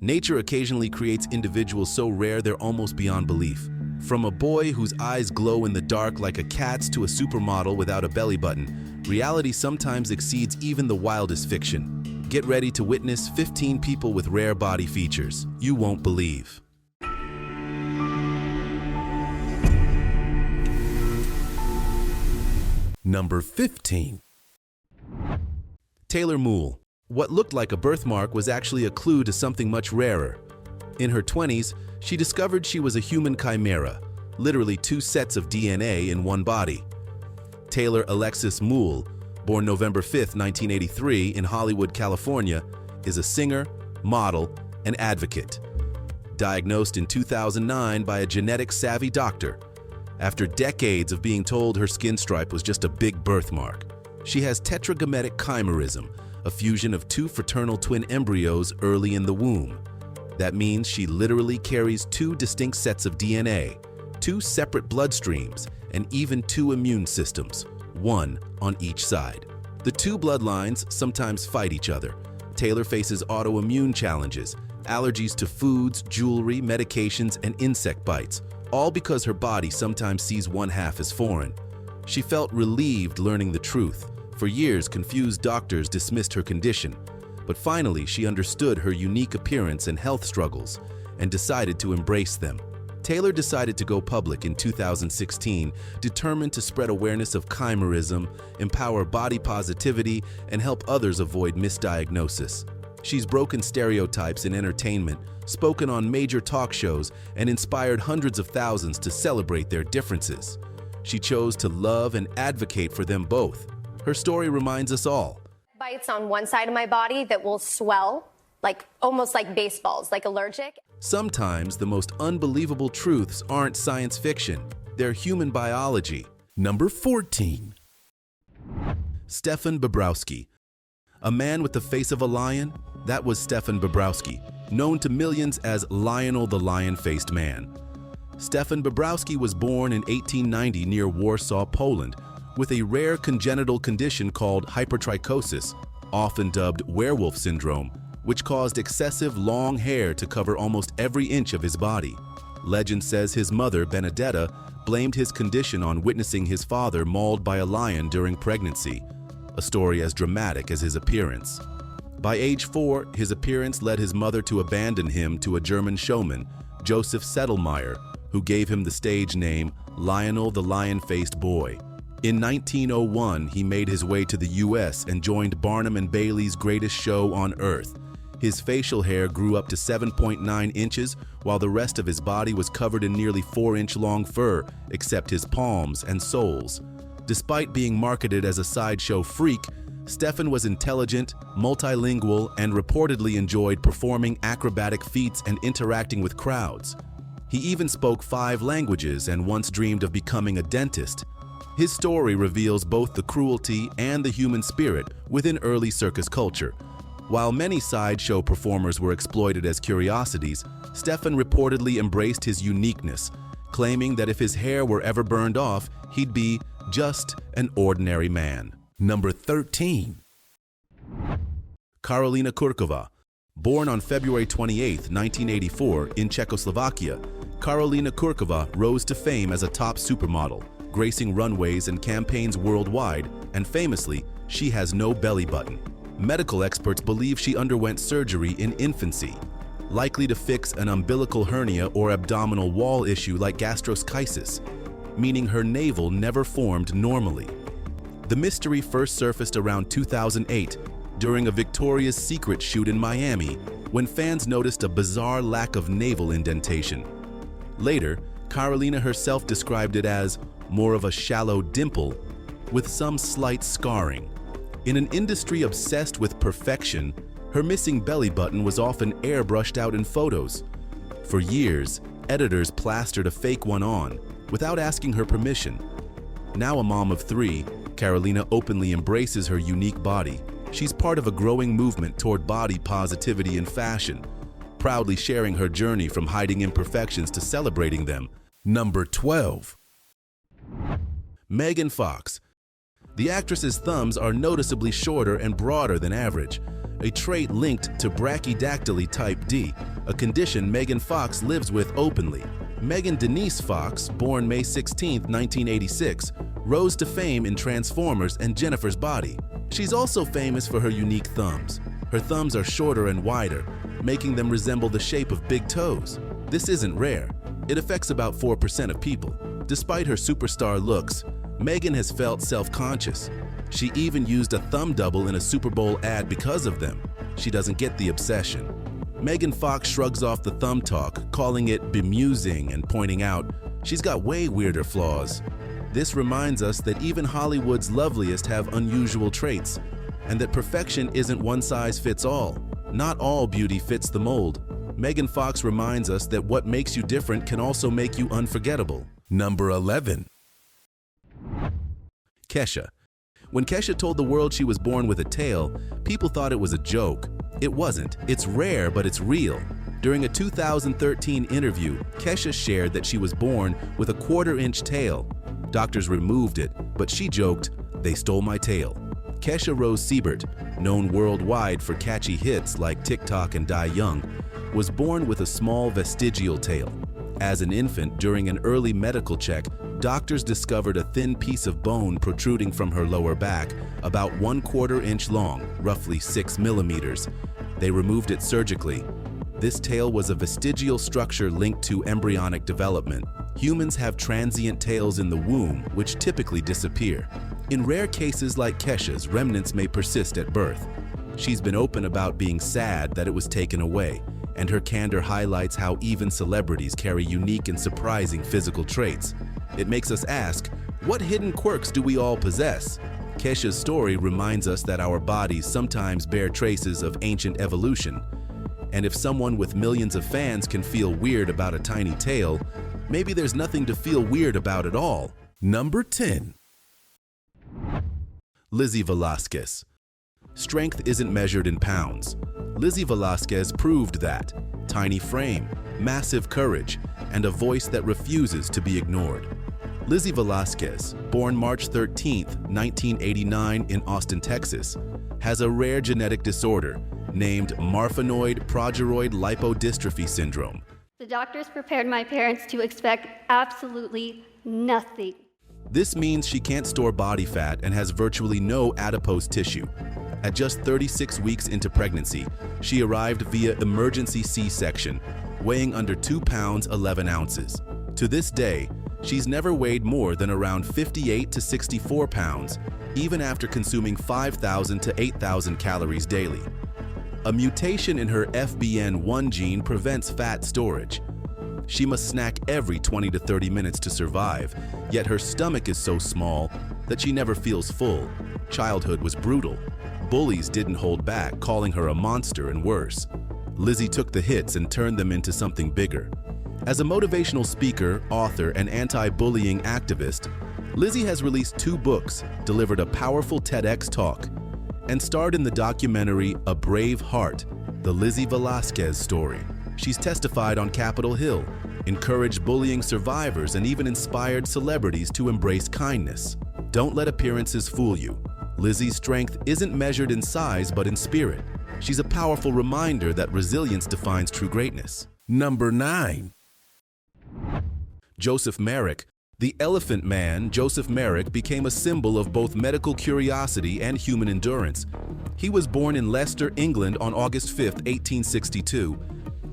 Nature occasionally creates individuals so rare they're almost beyond belief. From a boy whose eyes glow in the dark like a cat's to a supermodel without a belly button, reality sometimes exceeds even the wildest fiction. Get ready to witness 15 people with rare body features you won't believe. Number 15. Taylor Mule. What looked like a birthmark was actually a clue to something much rarer. In her 20s, she discovered she was a human chimera, literally two sets of DNA in one body. Taylor Alexis Mule, born November 5, 1983 in Hollywood, California, is a singer, model, and advocate. Diagnosed in 2009 by a genetic-savvy doctor, after decades of being told her skin stripe was just a big birthmark, she has tetragametic chimerism, a fusion of two fraternal twin embryos early in the womb. That means she literally carries two distinct sets of DNA, two separate bloodstreams, and even two immune systems, one on each side. The two bloodlines sometimes fight each other. Taylor faces autoimmune challenges, allergies to foods, jewelry, medications, and insect bites, all because her body sometimes sees one half as foreign. She felt relieved learning the truth. For years, confused doctors dismissed her condition, but finally she understood her unique appearance and health struggles and decided to embrace them. Taylor decided to go public in 2016, determined to spread awareness of chimerism, empower body positivity, and help others avoid misdiagnosis. She's broken stereotypes in entertainment, spoken on major talk shows, and inspired hundreds of thousands to celebrate their differences. She chose to love and advocate for them both. Her story reminds us all. Bites on one side of my body that will swell, almost like baseballs, like allergic. Sometimes the most unbelievable truths aren't science fiction, they're human biology. Number 14. Stefan Babrowski. A man with the face of a lion? That was Stefan Babrowski, known to millions as Lionel the Lion-Faced Man. Stefan Babrowski was born in 1890 near Warsaw, Poland, with a rare congenital condition called hypertrichosis, often dubbed werewolf syndrome, which caused excessive long hair to cover almost every inch of his body. Legend says his mother, Benedetta, blamed his condition on witnessing his father mauled by a lion during pregnancy, a story as dramatic as his appearance. By age 4, his appearance led his mother to abandon him to a German showman, Joseph Sedlmayr, who gave him the stage name Lionel the Lion-Faced Boy. In 1901, he made his way to the US and joined Barnum and Bailey's Greatest Show on Earth. His facial hair grew up to 7.9 inches, while the rest of his body was covered in nearly 4-inch-long fur, except his palms and soles. Despite being marketed as a sideshow freak, Stefan was intelligent, multilingual, and reportedly enjoyed performing acrobatic feats and interacting with crowds. He even spoke 5 languages and once dreamed of becoming a dentist. His story reveals both the cruelty and the human spirit within early circus culture. While many sideshow performers were exploited as curiosities, Stefan reportedly embraced his uniqueness, claiming that if his hair were ever burned off, he'd be just an ordinary man. Number 13. Karolina Kurova. Born on February 28, 1984 in Czechoslovakia, Karolina Kurova rose to fame as a top supermodel, gracing runways and campaigns worldwide, and famously, she has no belly button. Medical experts believe she underwent surgery in infancy, likely to fix an umbilical hernia or abdominal wall issue like gastroschisis, meaning her navel never formed normally. The mystery first surfaced around 2008 during a Victoria's Secret shoot in Miami when fans noticed a bizarre lack of navel indentation. Later, Karolina herself described it as more of a shallow dimple with some slight scarring. In an industry obsessed with perfection, her missing belly button was often airbrushed out in photos. For years, editors plastered a fake one on without asking her permission. Now a mom of 3, Karolina openly embraces her unique body. She's part of a growing movement toward body positivity in fashion, proudly sharing her journey from hiding imperfections to celebrating them. Number 12. Megan Fox. The actress's thumbs are noticeably shorter and broader than average. a trait linked to brachydactyly type D, a condition Megan Fox lives with openly. Megan Denise Fox, born May 16, 1986, rose to fame in Transformers and Jennifer's Body. She's also famous for her unique thumbs. Her thumbs are shorter and wider, making them resemble the shape of big toes. This isn't rare. It affects about 4% of people. Despite her superstar looks, Megan has felt self-conscious. She even used a thumb double in a Super Bowl ad because of them. She doesn't get the obsession. Megan Fox shrugs off the thumb talk, calling it bemusing and pointing out she's got way weirder flaws. This reminds us that even Hollywood's loveliest have unusual traits, and that perfection isn't one size fits all. Not all beauty fits the mold. Megan Fox reminds us that what makes you different can also make you unforgettable. Number 11. Kesha. When Kesha told the world she was born with a tail, people thought it was a joke. It wasn't. It's rare, but it's real. During a 2013 interview, Kesha shared that she was born with a quarter-inch tail. Doctors removed it, but she joked, "They stole my tail." Kesha Rose Siebert, known worldwide for catchy hits like TikTok and Die Young, was born with a small vestigial tail. As an infant, during an early medical check, doctors discovered a thin piece of bone protruding from her lower back, about 1/4 inch long, roughly 6 millimeters. They removed it surgically. This tail was a vestigial structure linked to embryonic development. Humans have transient tails in the womb, which typically disappear. In rare cases like Kesha's, remnants may persist at birth. She's been open about being sad that it was taken away, and her candor highlights how even celebrities carry unique and surprising physical traits. It makes us ask, what hidden quirks do we all possess? Kesha's story reminds us that our bodies sometimes bear traces of ancient evolution. And if someone with millions of fans can feel weird about a tiny tail, maybe there's nothing to feel weird about at all. Number 10. Lizzie Velasquez. Strength isn't measured in pounds. Lizzie Velasquez proved that. Tiny frame, massive courage, and a voice that refuses to be ignored. Lizzie Velasquez, born March 13, 1989 in Austin, Texas, has a rare genetic disorder named Marfanoid progeroid lipodystrophy syndrome. The doctors prepared my parents to expect absolutely nothing. This means she can't store body fat and has virtually no adipose tissue. At just 36 weeks into pregnancy, she arrived via emergency C-section, weighing under 2 pounds 11 ounces. To this day, she's never weighed more than around 58 to 64 pounds, even after consuming 5,000 to 8,000 calories daily. A mutation in her FBN1 gene prevents fat storage. She must snack every 20 to 30 minutes to survive, yet her stomach is so small that she never feels full. Childhood was brutal. Bullies didn't hold back, calling her a monster and worse. Lizzie took the hits and turned them into something bigger. As a motivational speaker, author, and anti-bullying activist, Lizzie has released 2 books, delivered a powerful TEDx talk, and starred in the documentary A Brave Heart, the Lizzie Velasquez story. She's testified on Capitol Hill, encouraged bullying survivors, and even inspired celebrities to embrace kindness. Don't let appearances fool you. Lizzie's strength isn't measured in size but in spirit. She's a powerful reminder that resilience defines true greatness. Number 9. Joseph Merrick. The Elephant Man, Joseph Merrick, became a symbol of both medical curiosity and human endurance. He was born in Leicester, England on August 5, 1862.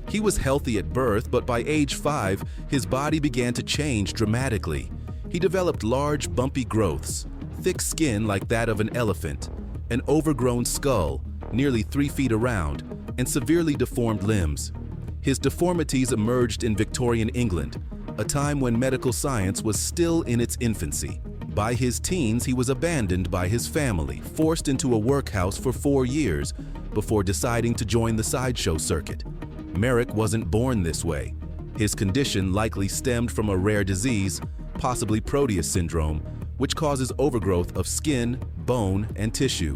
He was healthy at birth, but by age 5, his body began to change dramatically. He developed large, bumpy growths, thick skin like that of an elephant, an overgrown skull, nearly 3 feet around, and severely deformed limbs. His deformities emerged in Victorian England, a time when medical science was still in its infancy. By his teens, he was abandoned by his family, forced into a workhouse for 4 years before deciding to join the sideshow circuit. Merrick wasn't born this way. His condition likely stemmed from a rare disease, possibly Proteus syndrome, which causes overgrowth of skin, bone, and tissue.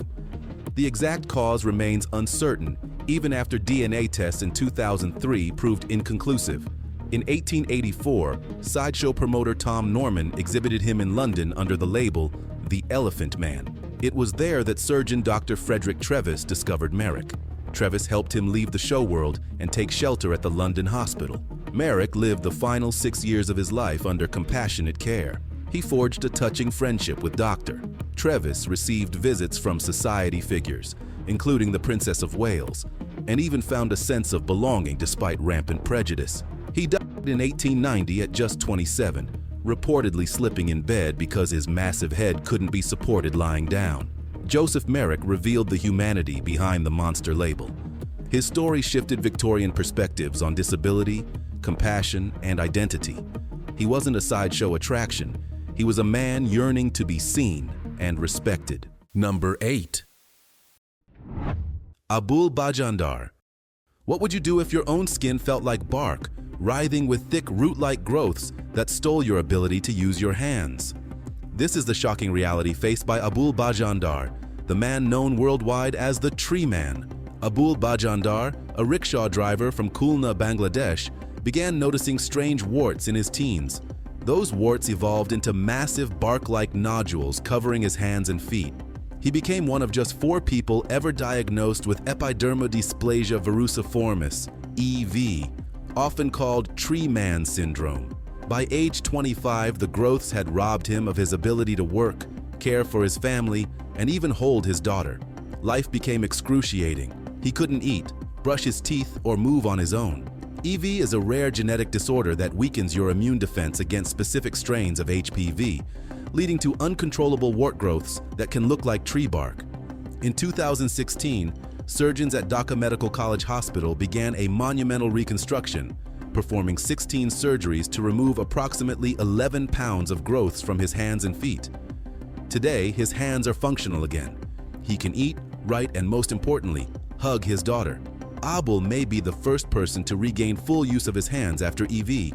The exact cause remains uncertain, even after DNA tests in 2003 proved inconclusive. In 1884, sideshow promoter Tom Norman exhibited him in London under the label The Elephant Man. It was there that surgeon Dr. Frederick Trevis discovered Merrick. Travis helped him leave the show world and take shelter at the London hospital. Merrick lived the final 6 years of his life under compassionate care. He forged a touching friendship with Dr. Travis received visits from society figures, including the Princess of Wales, and even found a sense of belonging despite rampant prejudice. He died in 1890 at just 27, reportedly slipping in bed because his massive head couldn't be supported lying down. Joseph Merrick revealed the humanity behind the monster label. His story shifted Victorian perspectives on disability, compassion, and identity. He wasn't a sideshow attraction. He was a man yearning to be seen and respected. Number 8. Abul Bajandar. What would you do if your own skin felt like bark, writhing with thick root-like growths that stole your ability to use your hands? This is the shocking reality faced by Abul Bajandar, the man known worldwide as the Tree Man. Abul Bajandar, a rickshaw driver from Khulna, Bangladesh, began noticing strange warts in his teens. Those warts evolved into massive bark-like nodules covering his hands and feet. He became one of just 4 people ever diagnosed with epidermodysplasia verruciformis, EV, often called Tree Man syndrome. By age 25, the growths had robbed him of his ability to work, care for his family, and even hold his daughter. Life became excruciating. He couldn't eat, brush his teeth, or move on his own. EV is a rare genetic disorder that weakens your immune defense against specific strains of HPV, leading to uncontrollable wart growths that can look like tree bark. In 2016, surgeons at Dhaka Medical College Hospital began a monumental reconstruction, performing 16 surgeries to remove approximately 11 pounds of growths from his hands and feet. Today, his hands are functional again. He can eat, write, and most importantly, hug his daughter. Abul may be the first person to regain full use of his hands after EV.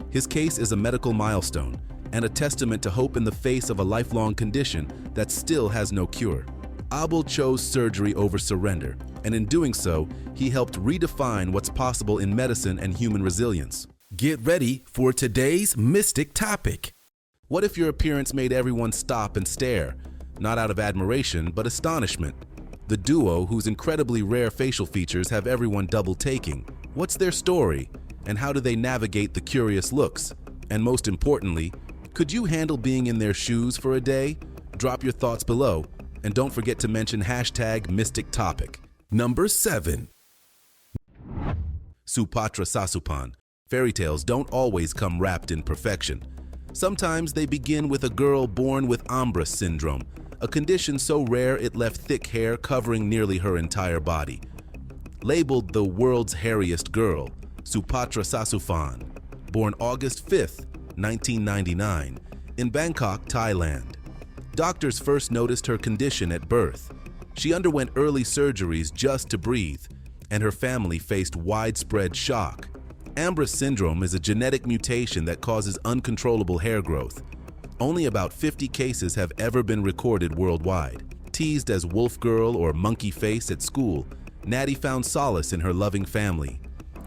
His case is a medical milestone and a testament to hope in the face of a lifelong condition that still has no cure. Abul chose surgery over surrender, and in doing so, he helped redefine what's possible in medicine and human resilience. Get ready for today's mystic topic. What if your appearance made everyone stop and stare, not out of admiration, but astonishment? The duo, whose incredibly rare facial features have everyone double-taking. What's their story, and how do they navigate the curious looks? And most importantly, could you handle being in their shoes for a day? Drop your thoughts below, and don't forget to mention #MysticTopic. Number 7. Supatra Sasupan. Fairy tales don't always come wrapped in perfection. Sometimes they begin with a girl born with Ambra syndrome, a condition so rare it left thick hair covering nearly her entire body. Labeled the world's hairiest girl, Supatra Sasupan, born August 5, 1999, in Bangkok, Thailand. Doctors first noticed her condition at birth. She underwent early surgeries just to breathe, and her family faced widespread shock. Ambra syndrome is a genetic mutation that causes uncontrollable hair growth. Only about 50 cases have ever been recorded worldwide. Teased as wolf girl or monkey face at school, Natty found solace in her loving family.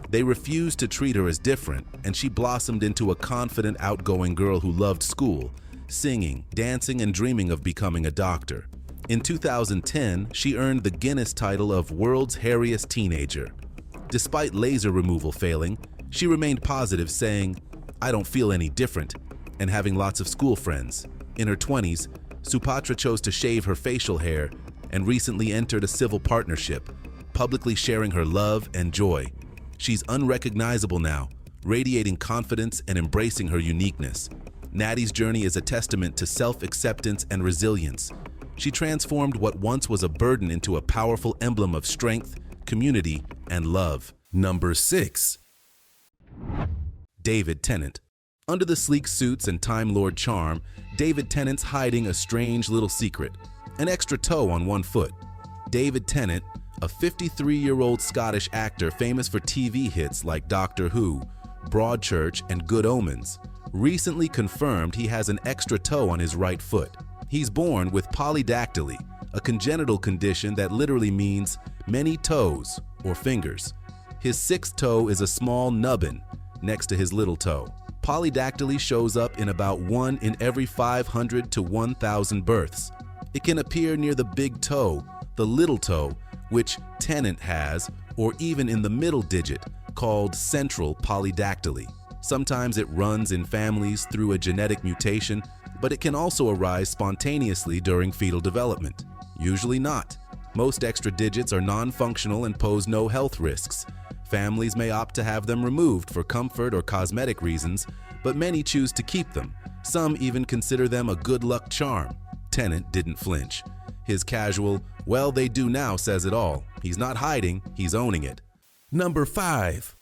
They refused to treat her as different, and she blossomed into a confident, outgoing girl who loved school, singing, dancing, and dreaming of becoming a doctor. In 2010, she earned the Guinness title of World's Hairiest Teenager. Despite laser removal failing, she remained positive, saying, "I don't feel any different," and having lots of school friends. In her 20s, Supatra chose to shave her facial hair and recently entered a civil partnership, publicly sharing her love and joy. She's unrecognizable now, radiating confidence and embracing her uniqueness. Natty's journey is a testament to self-acceptance and resilience. She transformed what once was a burden into a powerful emblem of strength, community, and love. Number 6. David Tennant. Under the sleek suits and Time Lord charm, David Tennant's hiding a strange little secret, an extra toe on one foot. David Tennant, a 53-year-old Scottish actor famous for TV hits like Doctor Who, Broadchurch, and Good Omens, recently confirmed he has an extra toe on his right foot. He's born with polydactyly, a congenital condition that literally means many toes or fingers. His 6th toe is a small nubbin next to his little toe. Polydactyly shows up in about 1 in every 500 to 1,000 births. It can appear near the big toe, the little toe, which Tenant has, or even in the middle digit, called central polydactyly. Sometimes it runs in families through a genetic mutation, but it can also arise spontaneously during fetal development. Usually not. Most extra digits are non-functional and pose no health risks. Families may opt to have them removed for comfort or cosmetic reasons, but many choose to keep them. Some even consider them a good luck charm. Tenant didn't flinch. His casual, "well, they do now," says it all. He's not hiding, he's owning it. Number 5.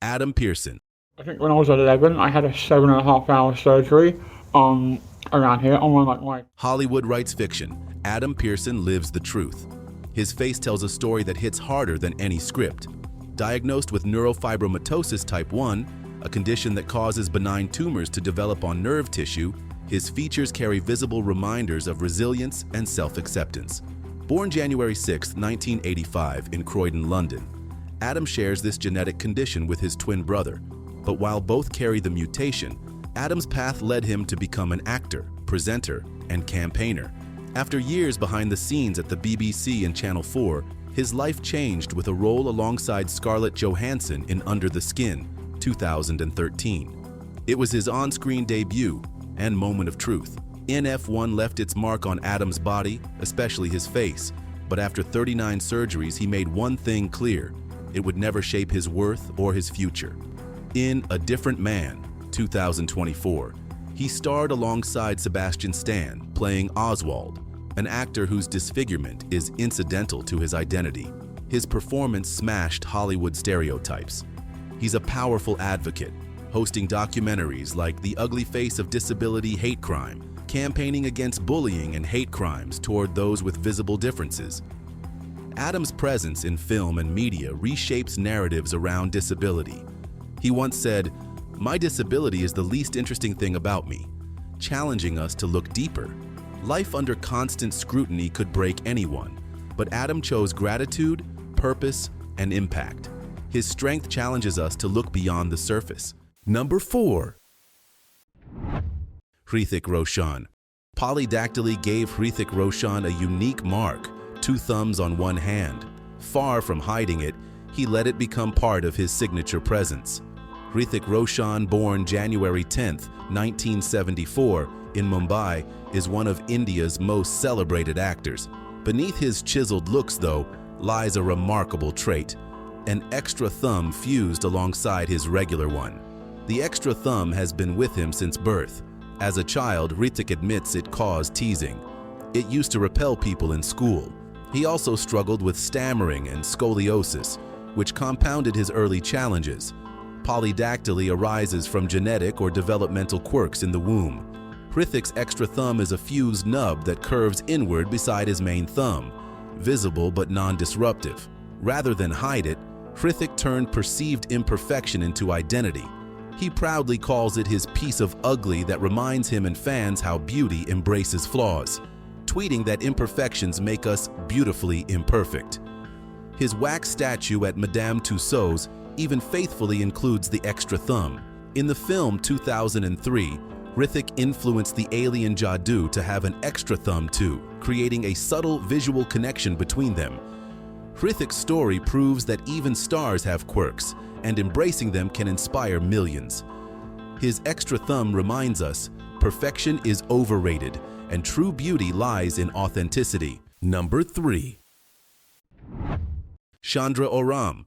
Adam Pearson. I think when I was 11, I had a 7.5-hour surgery around here on my Hollywood writes fiction. Adam Pearson lives the truth. His face tells a story that hits harder than any script. Diagnosed with neurofibromatosis type 1, a condition that causes benign tumors to develop on nerve tissue, his features carry visible reminders of resilience and self-acceptance. Born January 6, 1985 in Croydon, London, Adam shares this genetic condition with his twin brother. But while both carry the mutation, Adam's path led him to become an actor, presenter, and campaigner. After years behind the scenes at the BBC and Channel 4, his life changed with a role alongside Scarlett Johansson in Under the Skin, 2013. It was his on-screen debut and moment of truth. NF1 left its mark on Adam's body, especially his face, but after 39 surgeries, he made one thing clear: it would never shape his worth or his future. In A Different Man, 2024, he starred alongside Sebastian Stan, playing Oswald, an actor whose disfigurement is incidental to his identity. His performance smashed Hollywood stereotypes. He's a powerful advocate, hosting documentaries like The Ugly Face of Disability Hate Crime, campaigning against bullying and hate crimes toward those with visible differences. Adam's presence in film and media reshapes narratives around disability. He once said, "My disability is the least interesting thing about me," challenging us to look deeper. Life under constant scrutiny could break anyone, but Adam chose gratitude, purpose, and impact. His strength challenges us to look beyond the surface. Number 4. Hrithic Roshan. Polydactyly gave Hrithic Roshan a unique mark, 2 thumbs on one hand. Far from hiding it, he let it become part of his signature presence. Hrithic Roshan, born January 10, 1974, in Mumbai, is one of India's most celebrated actors. Beneath his chiseled looks, though, lies a remarkable trait: an extra thumb fused alongside his regular one. The extra thumb has been with him since birth. As a child, Hrithic admits it caused teasing. It used to repel people in school. He also struggled with stammering and scoliosis, which compounded his early challenges. Polydactyly arises from genetic or developmental quirks in the womb. Hrithic's extra thumb is a fused nub that curves inward beside his main thumb, visible but non-disruptive. Rather than hide it, Hrithic turned perceived imperfection into identity. He proudly calls it his piece of ugly that reminds him and fans how beauty embraces flaws, tweeting that imperfections make us beautifully imperfect. His wax statue at Madame Tussauds even faithfully includes the extra thumb. In the film 2003, Hrithic influenced the alien Jadoo to have an extra thumb too, creating a subtle visual connection between them. Hrithic's story proves that even stars have quirks, and embracing them can inspire millions. His extra thumb reminds us perfection is overrated, and true beauty lies in authenticity. Number 3. Shandra Oram.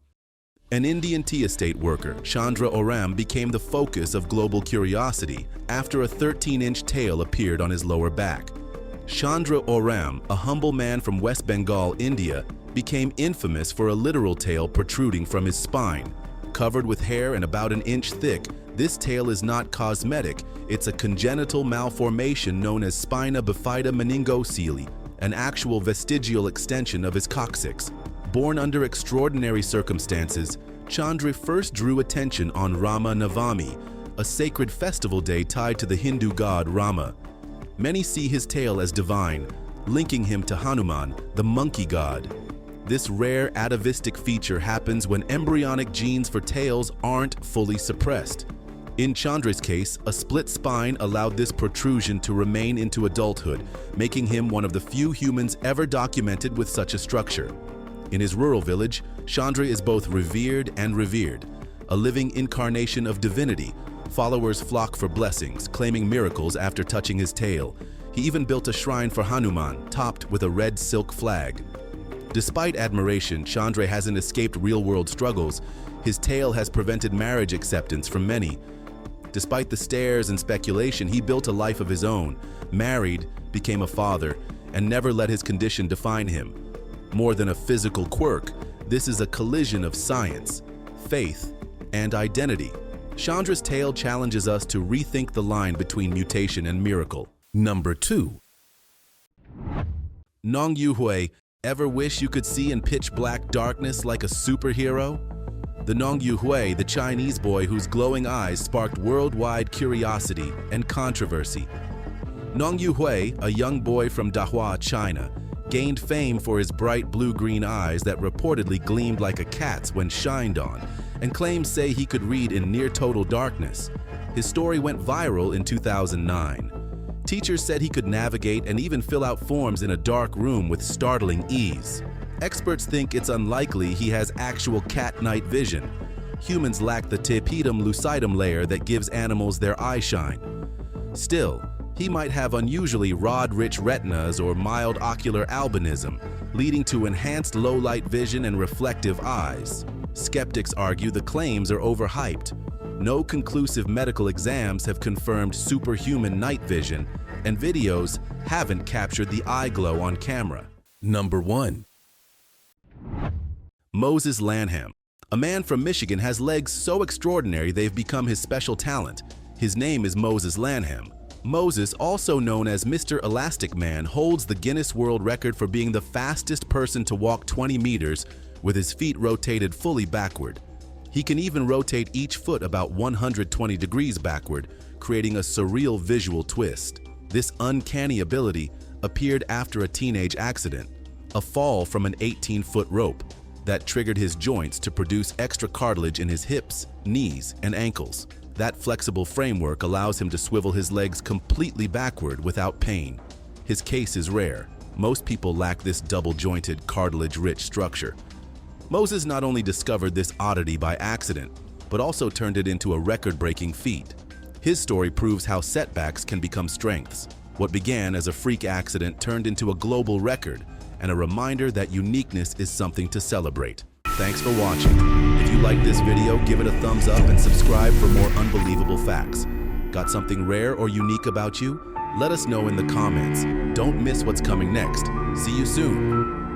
An Indian tea estate worker, Shandra Oram became the focus of global curiosity after a 13-inch tail appeared on his lower back. Shandra Oram, a humble man from West Bengal, India, became infamous for a literal tail protruding from his spine. Covered with hair and about an inch thick, this tail is not cosmetic, it's a congenital malformation known as spina bifida meningocele, an actual vestigial extension of his coccyx. Born under extraordinary circumstances, Chandra first drew attention on Rama Navami, a sacred festival day tied to the Hindu god Rama. Many see his tail as divine, linking him to Hanuman, the monkey god. This rare atavistic feature happens when embryonic genes for tails aren't fully suppressed. In Chandra's case, a split spine allowed this protrusion to remain into adulthood, making him one of the few humans ever documented with such a structure. In his rural village, Shandra is both revered and revered, a living incarnation of divinity. Followers flock for blessings, claiming miracles after touching his tail. He even built a shrine for Hanuman, topped with a red silk flag. Despite admiration, Shandra hasn't escaped real-world struggles. His tail has prevented marriage acceptance from many. Despite the stares and speculation, he built a life of his own, married, became a father, and never let his condition define him. More than a physical quirk, this is a collision of science, faith, and identity. Chandra's tale challenges us to rethink the line between mutation and miracle. Number 2. Nong Yui, ever wish you could see in pitch black darkness like a superhero? The Nong Yui, the Chinese boy whose glowing eyes sparked worldwide curiosity and controversy. Nong Yui, a young boy from Dahua, China, gained fame for his bright blue-green eyes that reportedly gleamed like a cat's when shined on, and claims say he could read in near-total darkness. His story went viral in 2009. Teachers said he could navigate and even fill out forms in a dark room with startling ease. Experts think it's unlikely he has actual cat-night vision. Humans lack the tapetum lucidum layer that gives animals their eye shine. Still, he might have unusually rod-rich retinas or mild ocular albinism, leading to enhanced low-light vision and reflective eyes. Skeptics argue the claims are overhyped. No conclusive medical exams have confirmed superhuman night vision, and videos haven't captured the eye glow on camera. Number 1. Moses Lanhem. A man from Michigan has legs so extraordinary they've become his special talent. His name is Moses Lanhem. Moses, also known as Mr. Elastic Man, holds the Guinness World Record for being the fastest person to walk 20 meters with his feet rotated fully backward. He can even rotate each foot about 120 degrees backward, creating a surreal visual twist. This uncanny ability appeared after a teenage accident, a fall from an 18-foot rope that triggered his joints to produce extra cartilage in his hips, knees, and ankles. That flexible framework allows him to swivel his legs completely backward without pain. His case is rare. Most people lack this double-jointed, cartilage-rich structure. Moses not only discovered this oddity by accident, but also turned it into a record-breaking feat. His story proves how setbacks can become strengths. What began as a freak accident turned into a global record, and a reminder that uniqueness is something to celebrate. Thanks for watching. If you like this video, give it a thumbs up and subscribe for more unbelievable facts. Got something rare or unique about you? Let us know in the comments. Don't miss what's coming next. See you soon.